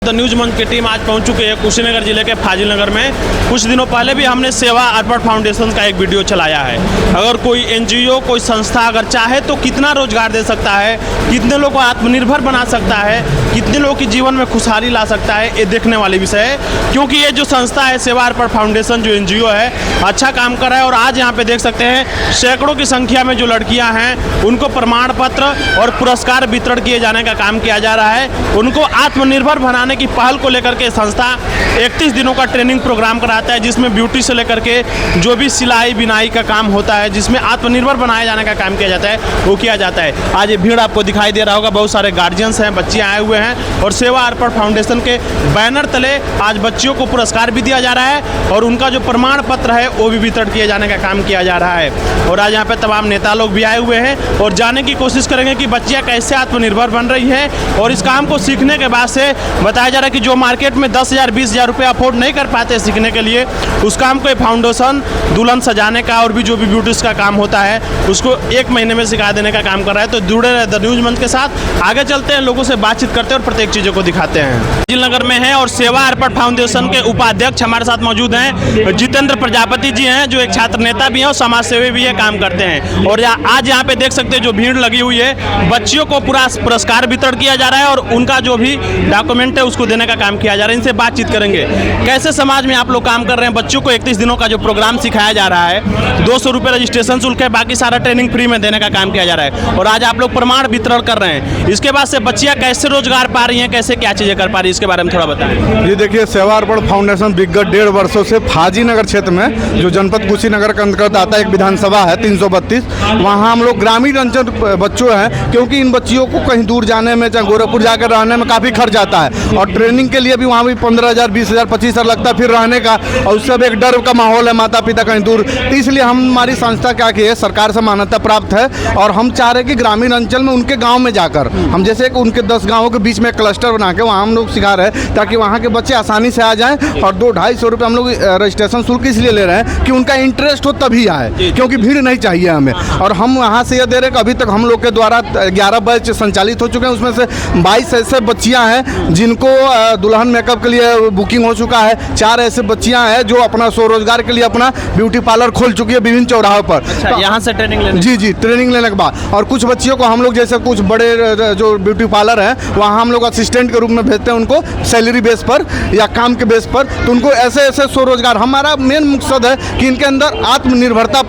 The news मंच की team आज पहुंच चुकी है कुशीनगर जिले के फाजिल नगर में। कुछ दिनों पहले भी हमने सेवा अर्पण फाउंडेशन का एक वीडियो चलाया है। अगर कोई एनजीओ, कोई संस्था अगर चाहे तो कितना रोजगार दे सकता है, कितने लोगों को आत्मनिर्भर बना सकता है, कितने लोगों के जीवन में खुशहाली ला सकता है, ये देखने वाली विषय है। क्योंकि ये जो संस्था है सेवा अर्पण फाउंडेशन, जो एनजीओ है, अच्छा काम कर रहा है। और आज यहाँ पे देख सकते हैं सैकड़ों की संख्या में जो लड़कियां हैं उनको प्रमाण पत्र और पुरस्कार वितरण किए जाने का काम किया जा रहा है। उनको आत्मनिर्भर बनाने की पहल को लेकर के संस्था 31 दिनों का ट्रेनिंग प्रोग्राम कराता है, जिसमें ब्यूटी से लेकर के जो भी सिलाई बिनाई का काम होता है, जिसमें आत्मनिर्भर बनाए जाने का काम किया जाता है, वो किया जाता है। आज ये भीड़ आपको दिखाई दे रहा होगा, बहुत सारे गार्जियंस हैं, बच्चे आए हुए हैं और सेवा अर्पण फाउंडेशन के बैनर तले आज बच्चियों को पुरस्कार भी दिया जा रहा है और उनका जो प्रमाण पत्र है वो भी वितरण किए जाने का काम किया जा रहा है। और आज यहाँ पे तमाम नेता लोग भी आए हुए हैं और जानने की कोशिश करेंगे कि बच्चियाँ कैसे आत्मनिर्भर बन रही हैं। और इस काम को सीखने के बाद से बताया जा रहा है कि जो मार्केट में 10,000 20,000 रुपये अफोर्ड नहीं कर पाते सीखने के लिए, उस काम को फाउंडेशन दुल्हन सजाने का और भी जो भी ब्यूटीज का काम होता है उसको 1 महीने में सिखा देने का काम कर रहा है। तो जुड़े रहे द न्यूज मंच के साथ, आगे चलते हैं, लोगों से बातचीत करते हैं और प्रत्येक चीज़ों को दिखाते हैं। फाजिल नगर में है और सेवा अर्पण फाउंडेशन के उपाध्यक्ष हमारे साथ मौजूद हैं, जितेंद्र प्रजापति जी हैं, जो एक छात्र नेता भी हैं और समाज सेवी भी है, काम करते हैं। और आज यहाँ पे देख सकते हैं जो भीड़ लगी हुई है, बच्चियों को पूरा पुरस्कार वितरण किया जा रहा है और उनका जो भी डॉक्यूमेंट है उसको देने का काम किया जा रहा है। इनसे बातचीत करेंगे कैसे समाज में आप लोग काम कर रहे हैं। बच्चों को 31 दिनों का जो प्रोग्राम सिखाया जा रहा है, 200 रुपये रजिस्ट्रेशन शुल्क है, बाकी सारा ट्रेनिंग फ्री में देने का काम किया जा रहा है। और आज आप लोग प्रमाण वितरण कर रहे हैं। इसके बाद से बच्चियाँ कैसे रोजगार पा रही हैं, कैसे क्या चीज़ें कर पा रही है, इसके बारे में थोड़ा बताएं। ये देखिए, सेवा अर्पण फाउंडेशन विगत 1.5 वर्षों से फाजिल नगर क्षेत्र में, जो जनपद कुशीनगर के अंतर्गत आता है, एक विधानसभा है 332, वहाँ हम लोग ग्रामीण अंचल बच्चों हैं, क्योंकि इन बच्चियों को कहीं दूर जाने में, चाहे गोरखपुर जाकर रहने में काफ़ी खर्च आता है और ट्रेनिंग के लिए भी वहाँ भी 15,000 20,000 25,000 लगता है फिर रहने का, और उससे भी एक डर का माहौल है, माता पिता कहीं दूर। तो इसलिए हमारी संस्था क्या की है, सरकार से मान्यता प्राप्त है और हम चाह रहे हैं कि ग्रामीण अंचल में उनके गाँव में जाकर हम जैसे उनके 10 गाँवों के बीच में क्लस्टर बना के वहाँ हम लोग सिखा रहे हैं, ताकि वहाँ के बच्चे आसानी से आ जाएँ। और 200-250 रुपये हम लोग रजिस्ट्रेशन शुल्क इसलिए ले रहे हैं कि उनका इंटरेस्ट हो तभी आए, क्योंकि भीड़ नहीं चाहिए हमें। और हम वहाँ से ये दे रहे हैं कि अभी तक हम लोग के द्वारा 11 बैच संचालित हो चुके हैं, उसमें से 22 ऐसे बच्चियाँ हैं जिनको दुल्हन मेकअप के लिए बुकिंग हो चुका है। 4 ऐसे बच्चियाँ हैं जो अपना स्वरोजगार के लिए अपना ब्यूटी पार्लर खोल चुकी है विभिन्न चौराहों पर। अच्छा, यहाँ से ट्रेनिंग लेने? जी, ट्रेनिंग लेने के बाद। और कुछ बच्चियों को हम लोग जैसे कुछ बड़े जो ब्यूटी पार्लर हैं वहाँ हम लोग असिस्टेंट के रूप में भेजते हैं उनको, सैलरी बेस पर या काम के बेस पर। तो उनको ऐसे ऐसे स्वरोजगार, हमारा मेन मकसद है कि इनके अंदर आत्मनिर्भरता,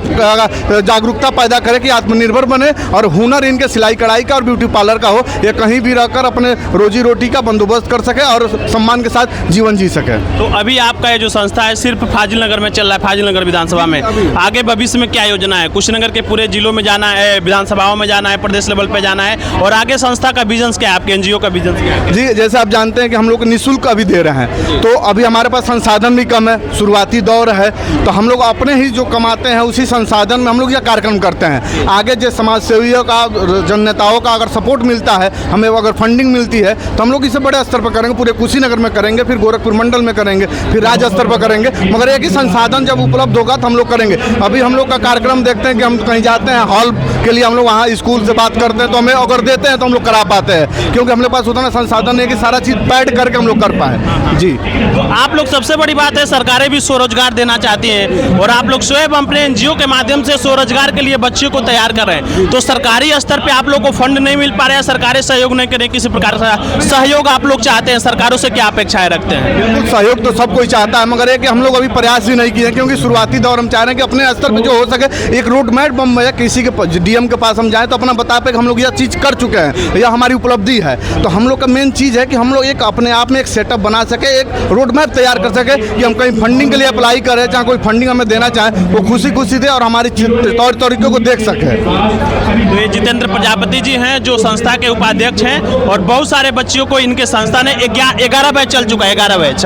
जागरूकता पैदा करे कि आत्मनिर्भर बने और हुनर इनके सिलाई कढ़ाई का और ब्यूटी पार्लर का हो, ये कहीं भी रहकर अपने रोजी रोटी का बंदोबस्त कर सके और सम्मान के साथ जीवन जी सके। तो अभी आपका ये जो संस्था है सिर्फ फाजिल नगर में चल रहा है, फाजिल नगर विधानसभा में, आगे भविष्य में क्या योजना है? कुशीनगर के पूरे जिलों में जाना है, विधानसभाओं में जाना है, प्रदेश लेवल पे जाना है, और आगे संस्था का विजन क्या है, आपके एनजीओ का विजन क्या है? जी, जैसे आप जानते हैं कि हम लोग निःशुल्क अभी दे रहे हैं, तो अभी हमारे पास संसाधन भी कम है, शुरुआती दौर है, तो हम लोग अपने ही जो कमाते हैं उसी संसाधन में हम लोग यह कार्यक्रम करते हैं। आगे जो समाज सेवियों का, जननेताओं का अगर सपोर्ट मिलता है, हमें अगर फंडिंग मिलती है, तो हम लोग इसे बड़े स्तर पर करेंगे, पूरे कुशीनगर में करेंगे, फिर गोरखपुर मंडल में करेंगे, फिर राज्य स्तर पर करेंगे। मगर एक ही संसाधन जब उपलब्ध होगा तो हम लोग करेंगे। अभी हम लोग का कार्यक्रम देखते हैं कि हम कहीं जाते हैं हॉल के लिए, हम लोग वहाँ स्कूल से बात करते हैं, तो हमें अगर देते हैं तो हम लोग करा पाते हैं, क्योंकि हमारे पास उतना संसाधन नहीं है कि सारा चीज़ पैड करके हम लोग कर पाए। जी, तो आप लोग, सबसे बड़ी बात है, सरकारें भी स्वरोजगार देना चाहती हैं और आप लोग स्वयं अपने एनजीओ के माध्यम से स्वरोजगार के लिए बच्चियों को तैयार कर रहे हैं। तो सरकारी स्तर पे आप लोग को फंड नहीं मिल पा रहा है, सरकारें सहयोग नहीं कर रही, किसी प्रकार का सहयोग आप लोग चाहते हैं, सरकारों से क्या अपेक्षाएं रखते हैं? बिल्कुल सहयोग तो सब कोई चाहता है, मगर एक हम लोग अभी प्रयास भी नहीं किए, क्योंकि शुरुआती दौर हम चाह रहे हैं कि अपने स्तर पर जो हो सके एक रोड मैप या किसी के डीएम के पास हम जाएँ तो अपना बता पे कि हम लोग यह चीज़ कर चुके हैं, यह हमारी उपलब्धि है। तो हम लोग का मेन चीज़ है कि हम लोग एक अपने आप में एक सेटअप बना सके, एक रोड मैप तैयार कर सके कि हम कहीं फंडिंग के लिए अप्लाई करें, चाहे कोई फंडिंग हमें देना चाहे वो खुशी खुशी दे और हमारी तौर तरीकों को देख सके। तो ये जितेंद्र प्रजापति जी हैं जो संस्था के उपाध्यक्ष हैं और बहुत सारे बच्चियों को इनके संस्था ने 11 बैच चल चुका है, 11 बैच,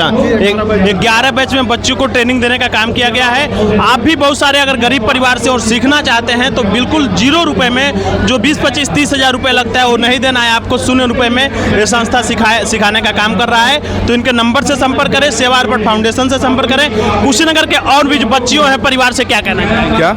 11 बैच में बच्चों को ट्रेनिंग देने का काम किया गया है। आप भी बहुत सारे अगर गरीब परिवार से और सीखना चाहते हैं तो बिल्कुल 0 रुपये में, जो 20, 25, 30 हज़ार रुपये लगता है वो नहीं देना है आपको, 0 रुपये में ये संस्था सिखाने का काम कर रहा है। तो इनके नंबर से संपर्क करें, सेवा अर्पण फाउंडेशन से संपर्क करें। कुशीनगर के और भी जो बच्चियों है परिवार से क्या कहना है, क्या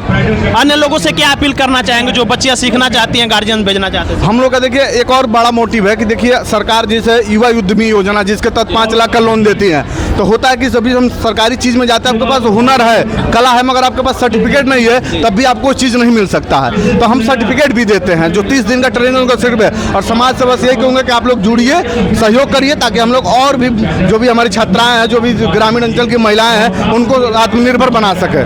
अन्य लोगों से क्या अपील करना चाहेंगे जो बच्चियां सीखना चाहती हैं, गार्जियन भेजना चाहते हैं? हम लोग का देखिए एक और बड़ा मोटिव है कि देखिए सरकार जैसे युवा उद्यमी उद्यमी योजना, जिसके तहत 5 लाख का लोन देती हैं। तो होता है कि सभी हम सरकारी चीज़ में जाते हैं, आपके पास हुनर है, कला है, मगर आपके पास सर्टिफिकेट नहीं है, तब भी आपको चीज़ नहीं मिल सकता है। तो हम सर्टिफिकेट भी देते हैं, जो 30 दिन का ट्रेनिंग का सिर्फ है। और समाज से बस यही कहूँगा कि आप लोग जुड़िए, सहयोग करिए, ताकि हम लोग और भी जो भी हमारी छात्राएँ हैं, जो भी ग्रामीण अंचल की महिलाएँ हैं, उनको आत्मनिर्भर बना सके।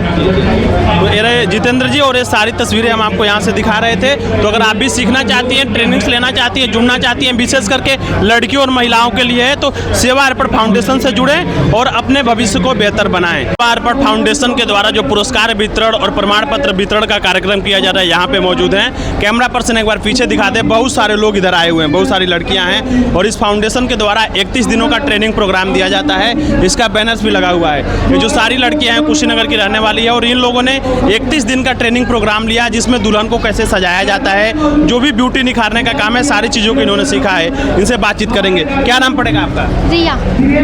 तो ये जितेंद्र जी, और ये सारी तस्वीरें हम आपको यहाँ से दिखा रहे थे। तो अगर आप भी सीखना चाहती हैं, ट्रेनिंग्स लेना चाहती हैं, जुड़ना चाहती हैं, विशेष करके लड़कियों और महिलाओं के लिए है, तो सेवा अर्पण फाउंडेशन से जुड़ें और अपने भविष्य को बेहतर बनाएं। सेवा अर्पण फाउंडेशन के द्वारा जो पुरस्कार वितरण और प्रमाण पत्र वितरण का कार्यक्रम किया जा रहा है, यहाँ पे मौजूद हैं। कैमरा पर्सन एक बार पीछे दिखा दे। बहुत सारे लोग इधर आए हुए हैं, बहुत सारी लड़कियाँ हैं, और इस फाउंडेशन के द्वारा 31 दिनों का ट्रेनिंग प्रोग्राम दिया जाता है। इसका बैनर्स भी लगा हुआ है। ये जो सारी लड़कियाँ हैं कुशीनगर की रहने वाली है, और इन लोगों ने 31 दिन का ट्रेनिंग प्रोग्राम लिया, जिसमें दुल्हन को कैसे सजाया जाता है, जो भी ब्यूटी निखारने का काम है, सारी चीज़ों को इन्होंने सीखा है। इनसे बातचीत करेंगे। क्या नाम पड़ेगा आपका? रिया।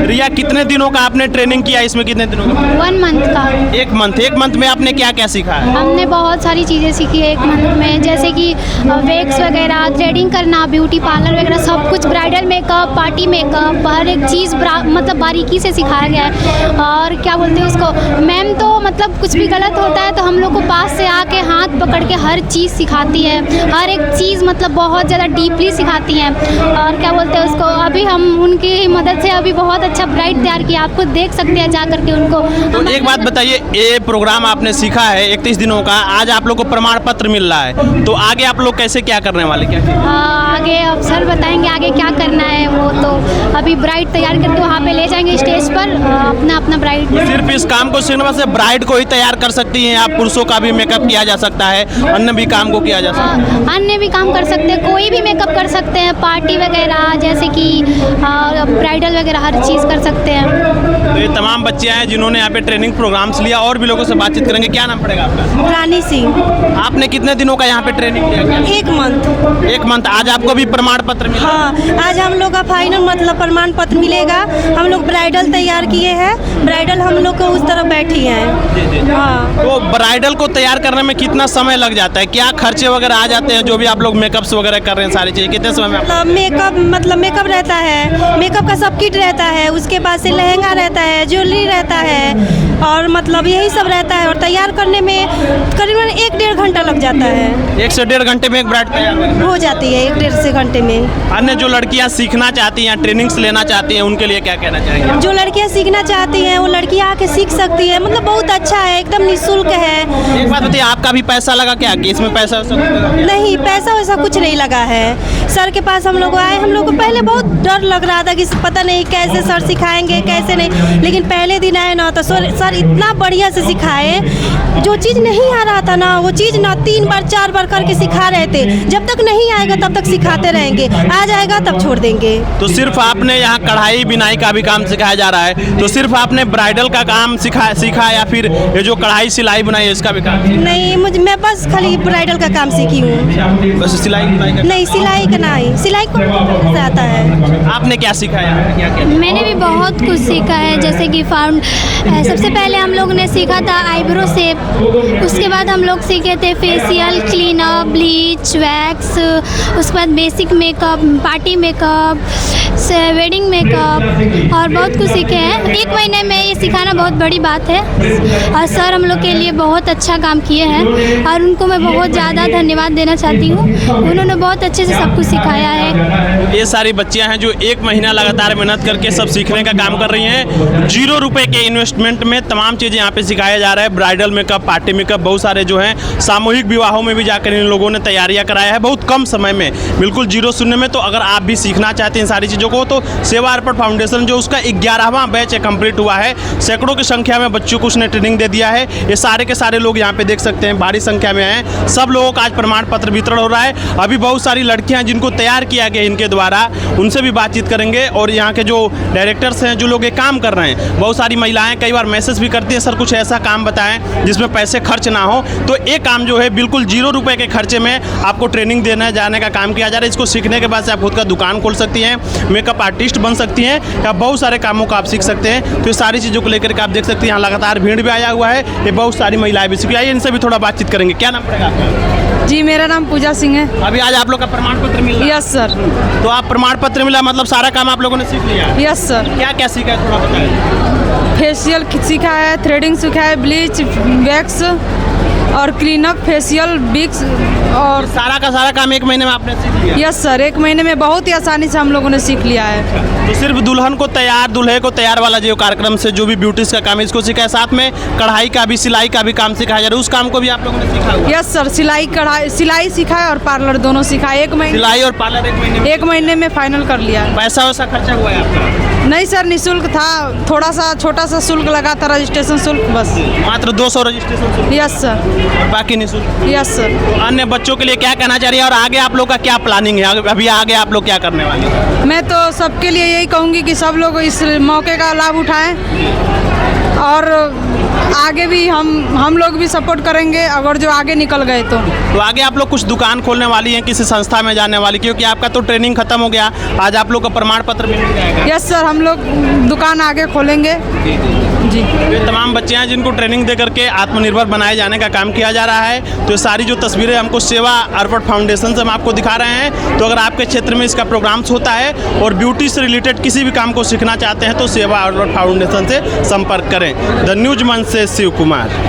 रिया, कितने दिनों का आपने ट्रेनिंग किया? इसमें कितने दिनों का? 1 मंथ का। एक मंथ में आपने क्या क्या सीखा है? हमने बहुत सारी चीज़ें सीखी है 1 मंथ में, जैसे कि वैक्स वगैरह, थ्रेडिंग करना, ब्यूटी पार्लर वगैरह सब कुछ, ब्राइडल मेकअप, पार्टी मेकअप, हर एक चीज़ मतलब बारीकी से सिखाया गया है। और क्या बोलते हैं उसको, मैम तो मतलब कुछ भी गलत होता है तो हम लोग को पास से आके हाथ पकड़ के हर चीज़ सिखाती है, हर एक चीज़ मतलब बहुत ज़्यादा डीपली सिखाती हैं। और क्या बोलते हैं उसको, अभी हम उनकी मदद से अभी बहुत अच्छा ब्राइड तैयार किया, आप खुद देख सकते हैं जा करके उनको। तो एक बात बताइए, ये प्रोग्राम आपने सीखा है 31 दिनों का, आज आप लोग को प्रमाण पत्र मिल रहा है, तो आगे आप लोग कैसे क्या करने वाले? क्या आगे अब सर बताएंगे आगे क्या करना है। वो तो अभी ब्राइड तैयार करके वहाँ पे ले जाएंगे स्टेज पर, अपना ब्राइड। सिर्फ इस काम को सीखने से ब्राइड को ही तैयार कर सकती हैं आप? पुरुषों का भी मेकअप किया जा सकता है, अन्य भी काम को किया जा सकता है? अन्य भी काम कर सकते हैं, कोई भी मेकअप कर सकते हैं, पार्टी वगैरह जैसे कि ब्राइडल वगैरह हर चीज़ कर सकते हैं। तो ये तमाम बच्चे हैं जिन्होंने यहाँ पे ट्रेनिंग प्रोग्राम्स लिया, और भी लोगों से बातचीत करेंगे। क्या नाम पड़ेगा आपका? रानी सिंह। आपने कितने दिनों का यहाँ पे ट्रेनिंग लिया? 1 मंथ। 1 मंथ। आज आपको भी प्रमाण पत्र मिला? हाँ, आज हम लोग का फाइनल मतलब प्रमाण पत्र मिलेगा। हम लोग ब्राइडल तैयार किए हैं, ब्राइडल हम लोग को उस तरफ बैठी हैं। हाँ। तो ब्राइडल को तैयार करने में कितना समय लग जाता है? क्या खर्चे वगैरह आ जाते हैं? जो भी आप लोग मेकअप्स वगैरह कर रहे हैं, सारी चीज़ें कितने समय में? मेकअप रहता है, मेकअप का सब किट रहता है, उसके बाद से लहंगा रहता है, ज्वेलरी रहता है, और मतलब यही सब रहता है। और तैयार करने में करीबन 1-1.5 घंटा लग जाता है। 1 से 1.5 घंटे में एक ब्राइड तैयार हो जाती है 1-1.5 घंटे में। अन्य जो लड़कियां सीखना चाहती हैं, ट्रेनिंग्स लेना चाहती हैं, उनके लिए क्या कहना चाहेंगे? जो लड़कियां सीखना चाहती हैं वो लड़कियां आके सीख सकती है, मतलब बहुत अच्छा है, एकदम निःशुल्क है। एक बात बताइए, आपका भी पैसा लगा क्या कि इसमें पैसा नहीं, पैसा वैसा कुछ नहीं लगा है। सर के पास हम लोग आए, हम लोग को पहले बहुत डर लग रहा था कि पता नहीं कैसे सर सिखाएंगे कैसे नहीं, लेकिन पहले दिन आए ना तो सर इतना बढ़िया से सिखाए। जो चीज़ नहीं आ रहा था ना, वो चीज़ ना 3 बार 4 बार करके सिखा रहे थे। जब तक नहीं आएगा तब तक सिखाते रहेंगे, आ जाएगा तब छोड़ देंगे। तो सिर्फ आपने यहाँ कढ़ाई बिनाई का भी काम सिखाया जा रहा है, तो सिर्फ आपने ब्राइडल का काम सीखा या फिर ये जो कढ़ाई सिलाई बुनाई है इसका भी काम? नहीं, मैं बस खाली ब्राइडल का काम सीखी हूँ। बस सिलाई बुनाई का? नहीं, सिलाई का नहीं, सिलाई को आता है। आपने क्या सिखाया? मैंने भी बहुत कुछ सीखा है, जैसे कि सबसे पहले हम लोग ने सीखा था आईब्रो शेप, उसके बाद हम लोग सीखे थे फेशियल, क्लीनअप, ब्लीच, वैक्स, उसके बाद basic makeup, party makeup, wedding makeup, और बहुत कुछ सीखे हैं। 1 महीने में ये सिखाना बहुत बड़ी बात है, और सर हम लोग के लिए बहुत अच्छा काम किए हैं, और उनको मैं बहुत ज़्यादा धन्यवाद देना चाहती हूँ। उन्होंने बहुत अच्छे से सब कुछ सिखाया है। ये सारी बच्चियां हैं जो 1 महीना लगातार मेहनत करके सब सीखने का काम कर रही हैं। 0 रुपए के इन्वेस्टमेंट में तमाम चीज़ें यहाँ पे सिखाया जा रहा है। ब्राइडल मेकअप, पार्टी मेकअप, बहुत सारे जो हैं सामूहिक विवाहों में भी जाकर इन लोगों ने तैयारियां कराया है बहुत कम समय में, बिल्कुल 0 शून्य में। तो अगर आप भी सीखना चाहते हैं सारी चीज़ों को, तो सेवा अर्पण फाउंडेशन जो उसका 11वां बैच कंप्लीट हुआ है, सैकड़ों की संख्या में बच्चों को उसने ट्रेनिंग दे दिया है। ये सारे के सारे लोग यहाँ पे देख सकते हैं भारी संख्या में हैं। सब लोगों का आज प्रमाण पत्र वितरण हो रहा है। अभी बहुत सारी लड़कियां जिनको तैयार किया गया इनके द्वारा, उनसे भी बातचीत करेंगे। और यहाँ के जो डायरेक्टर्स हैं, जो लोग ये काम कर रहे हैं, बहुत सारी महिलाएं कई बार मैसेज भी करती हैं, सर कुछ ऐसा काम बताएं जिसमें पैसे खर्च ना हो। तो एक काम जो है बिल्कुल 0 रुपए के खर्चे में आपको ट्रेनिंग देने जाने का काम किया जा रहा है। इसको सीखने के बाद से आप खुद का दुकान खोल सकती हैं, मेकअप आर्टिस्ट बन सकती हैं, या बहुत सारे कामों को आप सीख सकते हैं। तो ये सारी चीज़ों को लेकर के आप देख सकते हैं यहाँ लगातार भीड़ भी आया हुआ है। ये बहुत सारी महिलाएं भी सीखी आई, इनसे भी थोड़ा बातचीत करेंगे। क्या नाम पड़ेगा आपका? जी, मेरा नाम पूजा सिंह है। अभी आज आप लोग का प्रमाण पत्र मिल रहा है? Yes sir. तो आप प्रमाण पत्र मिला मतलब सारा काम आप लोगों ने सीख लिया है? Yes sir. क्या क्या सीखा है थोड़ा बताएं। फेशियल सीखा है, थ्रेडिंग सीखा है, ब्लीच, वैक्स और क्लीनअप, फेशियल, विक्स और सारा का सारा काम 1 महीने में आपने सीख लिया? यस सर, 1 महीने में बहुत ही आसानी से हम लोगों ने सीख लिया है। तो सिर्फ दुल्हन को तैयार, दूल्हे को तैयार वाला जो कार्यक्रम से जो भी ब्यूटीज का काम है इसको सीखा है, साथ में कढ़ाई का भी, सिलाई का भी काम सिखाया जा रहा है, उस काम को भी आप लोगों ने सीखा हुआ? यस सर, सिलाई कढ़ाई, सिलाई सीखा है और पार्लर दोनों सीखा है। 1 महीने, सिलाई और पार्लर 1 महीने में? 1 महीने में फाइनल कर लिया है। पैसा वैसा खर्चा हुआ है आपका? नहीं सर, निःशुल्क था, थोड़ा सा छोटा सा शुल्क लगा था, रजिस्ट्रेशन शुल्क बस। मात्र 200 रजिस्ट्रेशन शुल्क? Yes sir. और बाकी निःशुल्क? Yes sir. तो अन्य बच्चों के लिए क्या कहना चाह रही है और आगे आप लोग का क्या प्लानिंग है? अभी आगे आप लोग क्या करने वाले हैं? मैं तो सबके लिए यही कहूँगी कि सब लोग इस मौके का लाभ उठाएं और आगे भी हम लोग भी सपोर्ट करेंगे अगर जो आगे निकल गए तो आगे आप लोग कुछ दुकान खोलने वाली हैं, किसी संस्था में जाने वाली, क्योंकि आपका तो ट्रेनिंग खत्म हो गया, आज आप लोग का प्रमाण पत्र मिल जाएगा? यस सर, हम लोग दुकान आगे खोलेंगे जी। ये तमाम बच्चे हैं जिनको ट्रेनिंग दे करके आत्मनिर्भर बनाए जाने का काम किया जा रहा है। तो ये सारी जो तस्वीरें हमको सेवा अर्पण फाउंडेशन से हम आपको दिखा रहे हैं। तो अगर आपके क्षेत्र में इसका प्रोग्राम्स होता है और ब्यूटी से रिलेटेड किसी भी काम को सीखना चाहते हैं तो सेवा अर्पण फाउंडेशन से संपर्क करें। द न्यूज मंच से शिव कुमार।